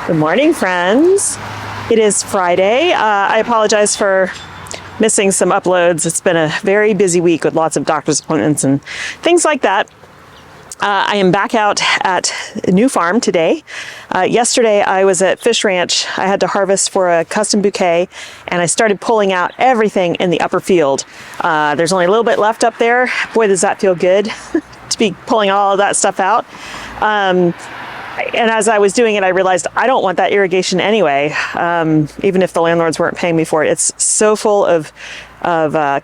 Good morning, friends. It is Friday. I apologize for missing some uploads. It's been a very busy week with lots of doctor's appointments and things like that. I am back out at New Farm today. Yesterday I was at Fish Ranch. I had to harvest for a custom bouquet and I started pulling out everything in the upper field. There's only a little bit left up there. Boy, does that feel good to be pulling all of that stuff out. And as I was doing it, I realized I don't want that irrigation anyway, even if the landlords weren't paying me for it. It's so full of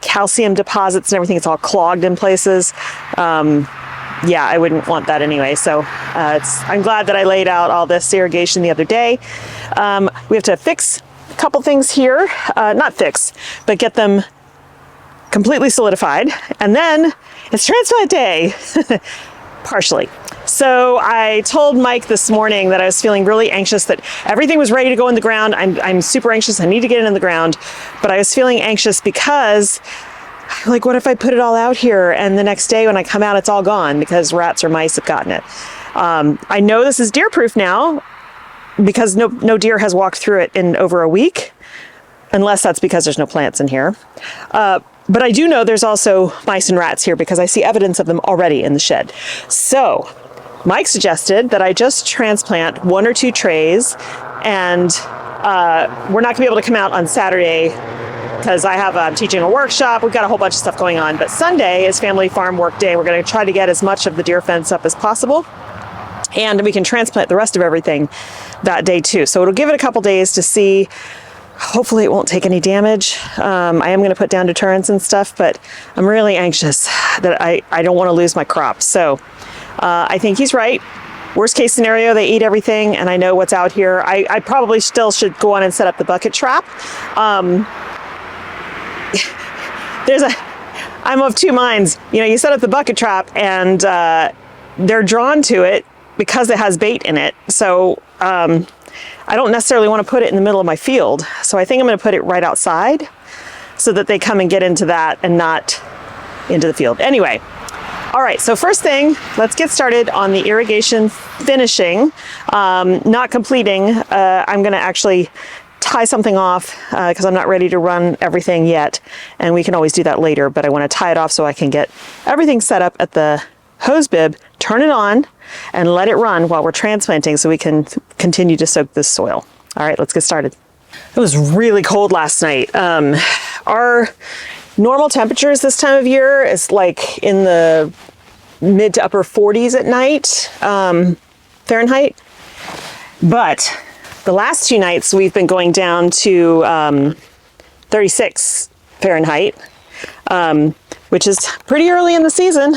calcium deposits and everything. It's all clogged in places. Yeah, I wouldn't want that anyway. So I'm glad that I laid out all this irrigation the other day. We have to fix a couple things here. Not fix, but get them completely solidified. And then it's transplant day, partially. So I told Mike this morning that I was feeling really anxious, that everything was ready to go in the ground. I'm super anxious. I need to get it in the ground. But I was feeling anxious because, like, what if I put it all out here and the next day when I come out, it's all gone because rats or mice have gotten it. I know this is deer proof now because no deer has walked through it in over a week, unless that's because there's no plants in here. But I do know there's also mice and rats here because I see evidence of them already in the shed. So Mike suggested that I just transplant 1 or 2 trays, and we're not gonna be able to come out on Saturday because I'm teaching a workshop. We've got a whole bunch of stuff going on, but Sunday is family farm work day. We're gonna try to get as much of the deer fence up as possible, and we can transplant the rest of everything that day too. So it'll give it a couple days to see. Hopefully it won't take any damage. I am gonna put down deterrents and stuff, but I'm really anxious that I don't wanna lose my crop. So I think he's right. Worst case scenario, they eat everything and I know what's out here. I probably still should go on and set up the bucket trap. I'm of two minds. You know, you set up the bucket trap and they're drawn to it because it has bait in it. So I don't necessarily want to put it in the middle of my field. So I think I'm going to put it right outside so that they come and get into that and not into the field. Anyway. All right, so first thing, let's get started on the irrigation finishing, not completing. I'm gonna actually tie something off because I'm not ready to run everything yet, and we can always do that later, but I wanna tie it off so I can get everything set up at the hose bib, turn it on, and let it run while we're transplanting so we can continue to soak this soil. All right, let's get started. It was really cold last night. Our normal temperatures this time of year is like in the mid to upper 40s at night, Fahrenheit. But the last 2 nights we've been going down to 36 Fahrenheit, which is pretty early in the season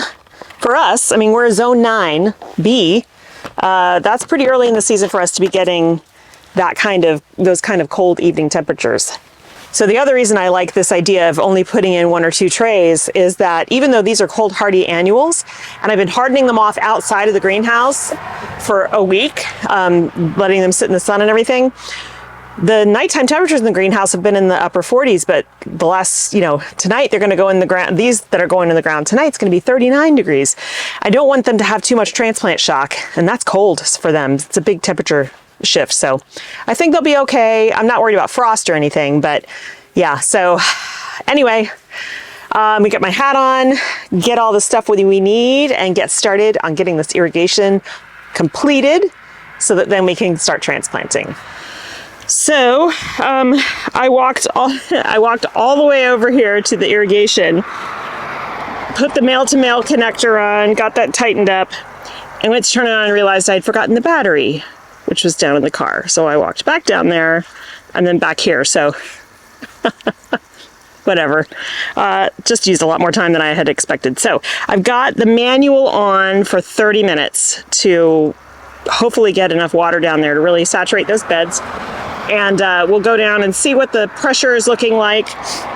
for us. I mean, we're a zone 9B. That's pretty early in the season for us to be getting those kind of cold evening temperatures. So the other reason I like this idea of only putting in 1 or 2 trays is that even though these are cold hardy annuals, and I've been hardening them off outside of the greenhouse for a week, letting them sit in the sun and everything, the nighttime temperatures in the greenhouse have been in the upper 40s, but the last, tonight they're gonna go in the ground, these that are going in the ground tonight, it's gonna be 39 degrees. I don't want them to have too much transplant shock, and that's cold for them. It's a big temperature shift. So I think they'll be okay. I'm not worried about frost or anything, but yeah. So anyway, we get my hat on, get all the stuff we need, and get started on getting this irrigation completed so that then we can start transplanting. So I walked all the way over here to the irrigation, put the male-to-male connector on, got that tightened up, and went to turn it on and realized I'd forgotten the battery, which was down in the car. So I walked back down there and then back here. So whatever, just used a lot more time than I had expected. So I've got the manual on for 30 minutes to hopefully get enough water down there to really saturate those beds. And we'll go down and see what the pressure is looking like.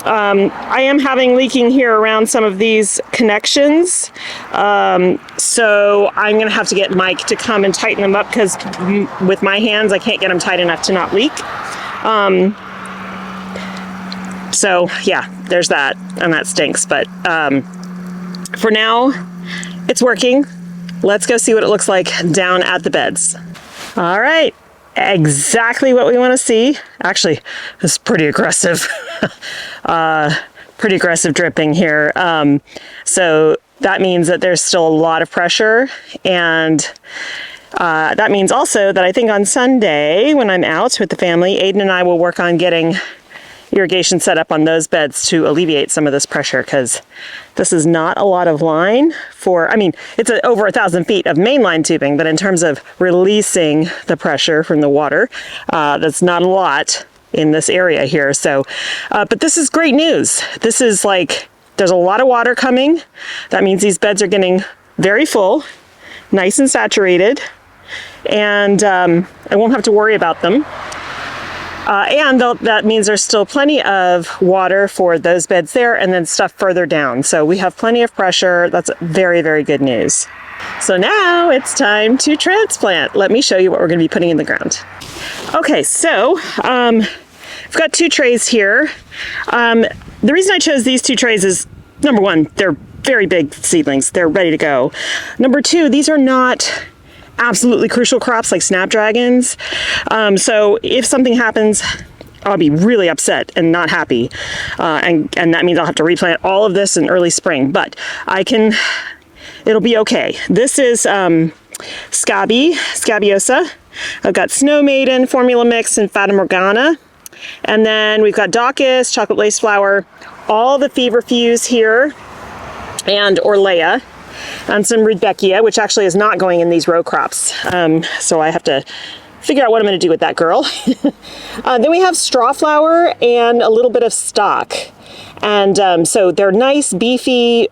I am having leaking here around some of these connections. So I'm gonna have to get Mike to come and tighten them up because with my hands, I can't get them tight enough to not leak. So yeah, there's that, and that stinks. But for now, it's working. Let's go see what it looks like down at the beds. All right. exactly what we want to see. Actually, it's pretty aggressive. Pretty aggressive dripping here. So that means that there's still a lot of pressure, and that means also that I think on Sunday when I'm out with the family, Aiden and I will work on getting irrigation set up on those beds to alleviate some of this pressure, because this is not a lot of line for, I mean, it's over 1,000 feet of mainline tubing, but in terms of releasing the pressure from the water, that's not a lot in this area here. So, but this is great news. This is like, there's a lot of water coming. That means these beds are getting very full, nice and saturated, and I won't have to worry about them. And that means there's still plenty of water for those beds there and then stuff further down. So we have plenty of pressure. That's very, very good news. So now it's time to transplant. Let me show you what we're going to be putting in the ground. Okay, so I've got 2 trays here. The reason I chose these 2 trays is, number one, they're very big seedlings. They're ready to go. Number 2, these are not absolutely crucial crops like snapdragons. So if something happens, I'll be really upset and not happy. And that means I'll have to replant all of this in early spring, but it'll be okay. This is Scabiosa. I've got Snow Maiden, Formula Mix, and Fata Morgana. And then we've got Daucus, Chocolate Lace Flower, all the Feverfews here, and Orlea, and some Rudbeckia, which actually is not going in these row crops. So I have to figure out what I'm going to do with that girl. Then we have Straw Flower and a little bit of Stock. And so they're nice, beefy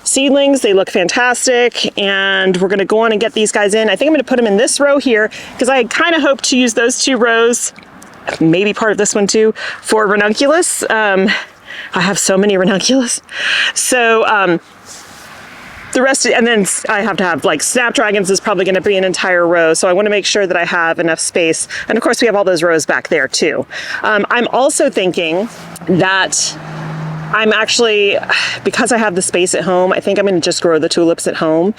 seedlings. They look fantastic, and we're going to go on and get these guys in. I think I'm going to put them in this row here because I kind of hope to use those 2 rows, maybe part of this one too, for ranunculus. I have so many ranunculus. So the rest, and then I have to have, like, snapdragons is probably going to be an entire row, so I want to make sure that I have enough space. And of course we have all those rows back there too. I'm also thinking that I'm actually, because I have the space at home, I think I'm going to just grow the tulips at home.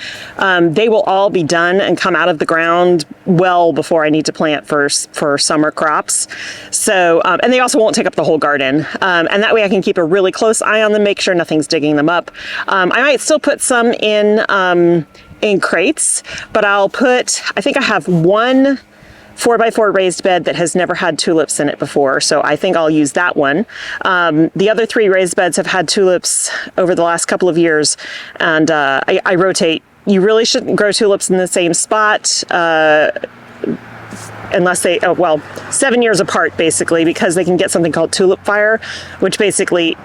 They will all be done and come out of the ground well before I need to plant for summer crops. So, and they also won't take up the whole garden. And that way I can keep a really close eye on them, make sure nothing's digging them up. I might still put some in crates, but I think I have one 4x4 raised bed that has never had tulips in it before, so I think I'll use that one. The other 3 raised beds have had tulips over the last couple of years, and I rotate. You really shouldn't grow tulips in the same spot unless they, 7 years apart basically, because they can get something called tulip fire, which basically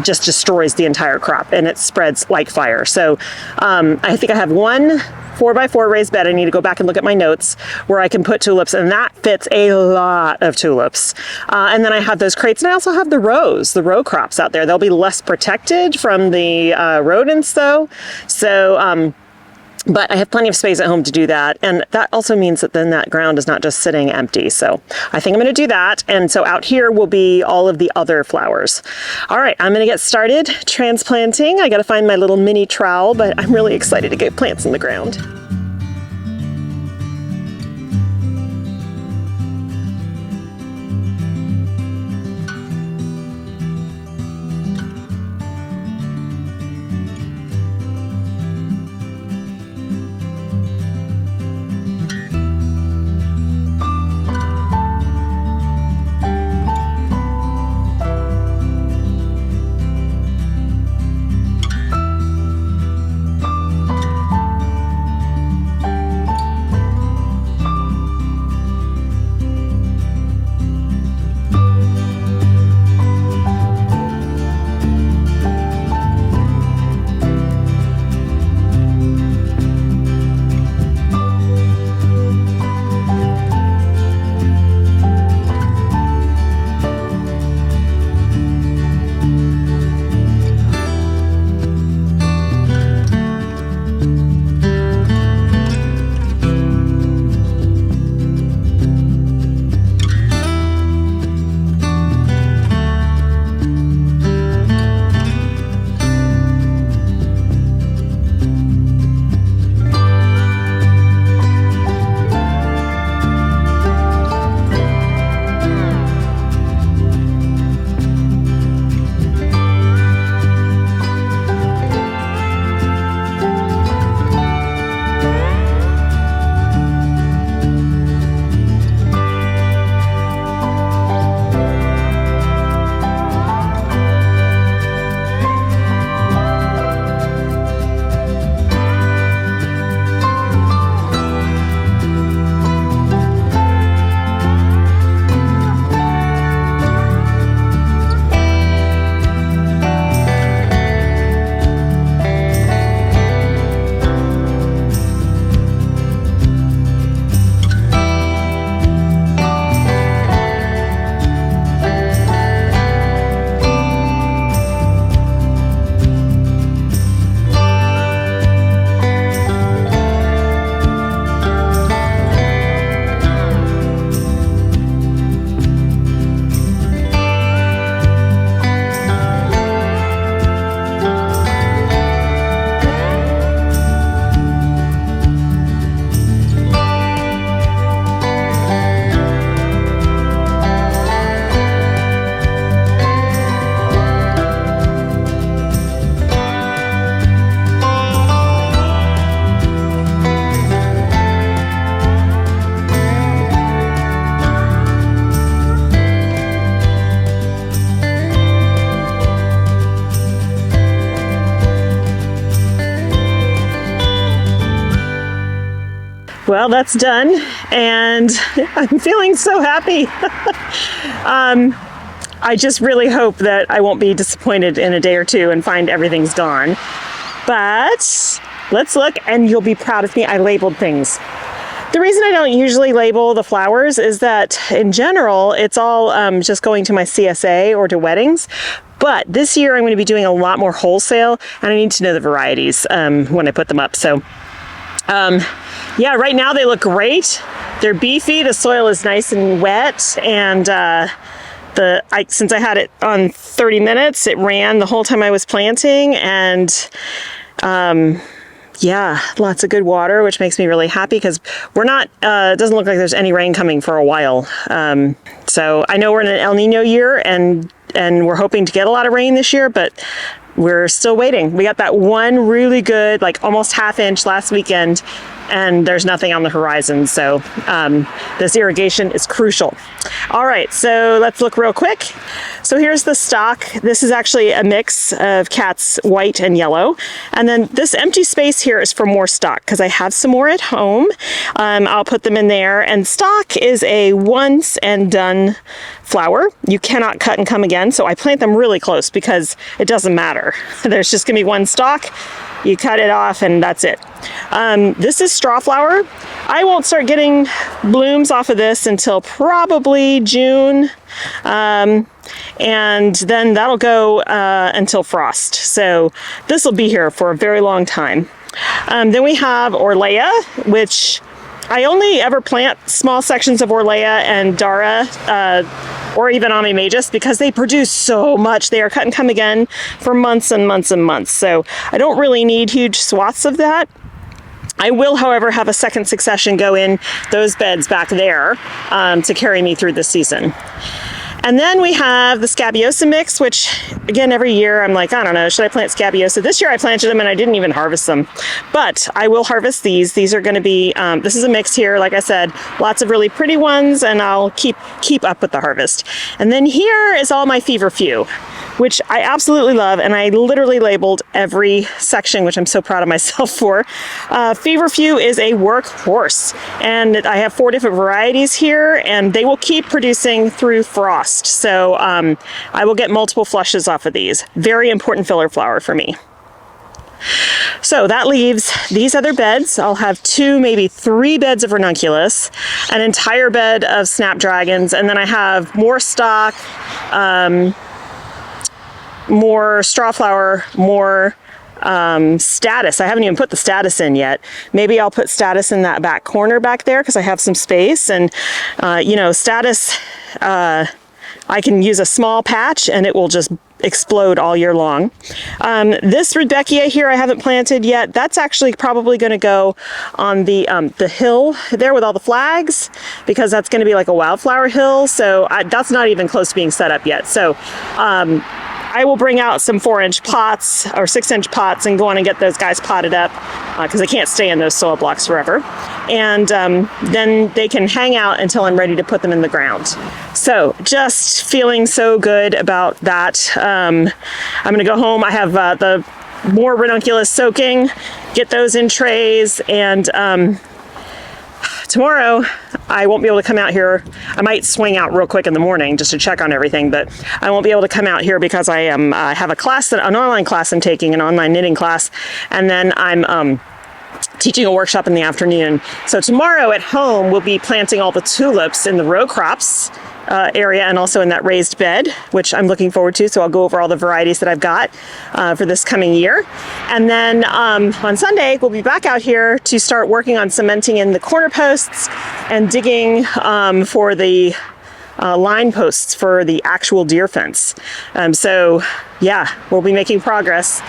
just destroys the entire crop and it spreads like fire. So I think I have one 4x4 raised bed. I need to go back and look at my notes where I can put tulips, and that fits a lot of tulips. And then I have those crates, and I also have the row crops out there. They'll be less protected from the rodents though. So, but I have plenty of space at home to do that. And that also means that then that ground is not just sitting empty. So I think I'm going to do that. And so out here will be all of the other flowers. All right, I'm going to get started transplanting. I got to find my little mini trowel, but I'm really excited to get plants in the ground. Well, that's done, and I'm feeling so happy. I just really hope that I won't be disappointed in a day or two and find everything's gone. But let's look, and you'll be proud of me. I labeled things. The reason I don't usually label the flowers is that in general, it's all just going to my CSA or to weddings. But this year I'm going to be doing a lot more wholesale, and I need to know the varieties when I put them up. So yeah, right now they look great. They're beefy. The soil is nice and wet, and since I had it on 30 minutes, it ran the whole time I was planting, and yeah, lots of good water, which makes me really happy because we're not, it doesn't look like there's any rain coming for a while. So I know we're in an El Nino year, and we're hoping to get a lot of rain this year, but we're still waiting. We got that one really good, like almost ½ inch last weekend, and there's nothing on the horizon. So this irrigation is crucial. All right, so let's look real quick. So here's the stock. This is actually a mix of Cat's white and yellow. And then this empty space here is for more stock because I have some more at home. I'll put them in there. And stock is a once and done flower. You cannot cut and come again. So I plant them really close because it doesn't matter. There's just gonna be one stalk. You cut it off and that's it. This is straw flower. I won't start getting blooms off of this until probably June. And then that'll go until frost. So this will be here for a very long time. Then we have Orlea, which I only ever plant small sections of Orlea and Dara, or even Amimagus, because they produce so much. They are cut and come again for months and months and months. So I don't really need huge swaths of that. I will, however, have a second succession go in those beds back there to carry me through the season. And then we have the Scabiosa mix, which again, every year I'm like, I don't know, should I plant Scabiosa? This year I planted them and I didn't even harvest them, but I will harvest these. These are going to be, this is a mix here. Like I said, lots of really pretty ones, and I'll keep up with the harvest. And then here is all my feverfew, which I absolutely love, and I literally labeled every section, which I'm so proud of myself for. Feverfew is a workhorse, and I have 4 different varieties here, and they will keep producing through frost. So I will get multiple flushes off of these. Very important filler flower for me. So that leaves these other beds. I'll have 2, maybe 3 beds of ranunculus, an entire bed of snapdragons, and then I have more stock, more straw flower, more status. I haven't even put the status in yet. Maybe I'll put status in that back corner back there because I have some space, and you know, status, I can use a small patch and it will just explode all year long. This Rudbeckia here I haven't planted yet. That's actually probably going to go on the hill there with all the flags, because that's going to be like a wildflower hill. So that's not even close to being set up yet. So I will bring out some 4-inch pots or 6-inch pots and go on and get those guys potted up because they can't stay in those soil blocks forever. And then they can hang out until I'm ready to put them in the ground. So just feeling so good about that. I'm going to go home. I have the more ranunculus soaking, get those in trays, and tomorrow I won't be able to come out here. I might swing out real quick in the morning just to check on everything, but I won't be able to come out here because I have a class, an online class I'm taking, an online knitting class, and then I'm teaching a workshop in the afternoon. So tomorrow at home we'll be planting all the tulips in the row crops area, and also in that raised bed, which I'm looking forward to. So I'll go over all the varieties that I've got for this coming year. And then on Sunday, we'll be back out here to start working on cementing in the corner posts and digging for the line posts for the actual deer fence. So yeah, we'll be making progress,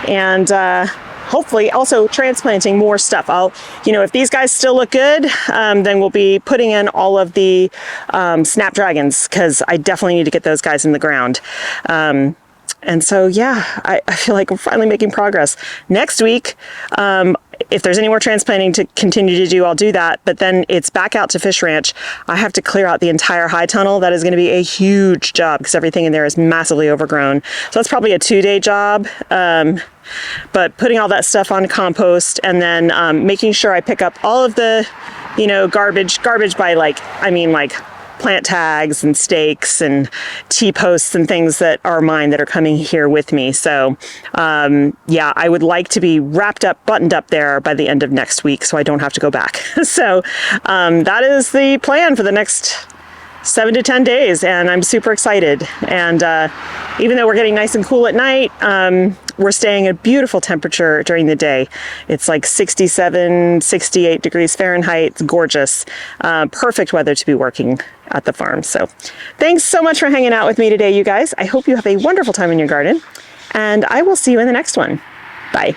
and hopefully also transplanting more stuff. If these guys still look good, then we'll be putting in all of the snapdragons, because I definitely need to get those guys in the ground. And so, yeah, I feel like we're finally making progress. Next week, if there's any more transplanting to continue to do, I'll do that. But then it's back out to Fish Ranch. I have to clear out the entire high tunnel. That is going to be a huge job because everything in there is massively overgrown. So that's probably a 2-day job. But putting all that stuff on compost, and then making sure I pick up all of the, garbage by like plant tags and stakes and T-posts and things that are mine that are coming here with me. So yeah, I would like to be wrapped up, buttoned up there by the end of next week so I don't have to go back. So that is the plan for the next 7 to 10 days, and I'm super excited. And even though we're getting nice and cool at night, we're staying at a beautiful temperature during the day. It's like 67, 68 degrees Fahrenheit. It's gorgeous. Perfect weather to be working at the farm. So thanks so much for hanging out with me today, you guys. I hope you have a wonderful time in your garden, and I will see you in the next one. Bye.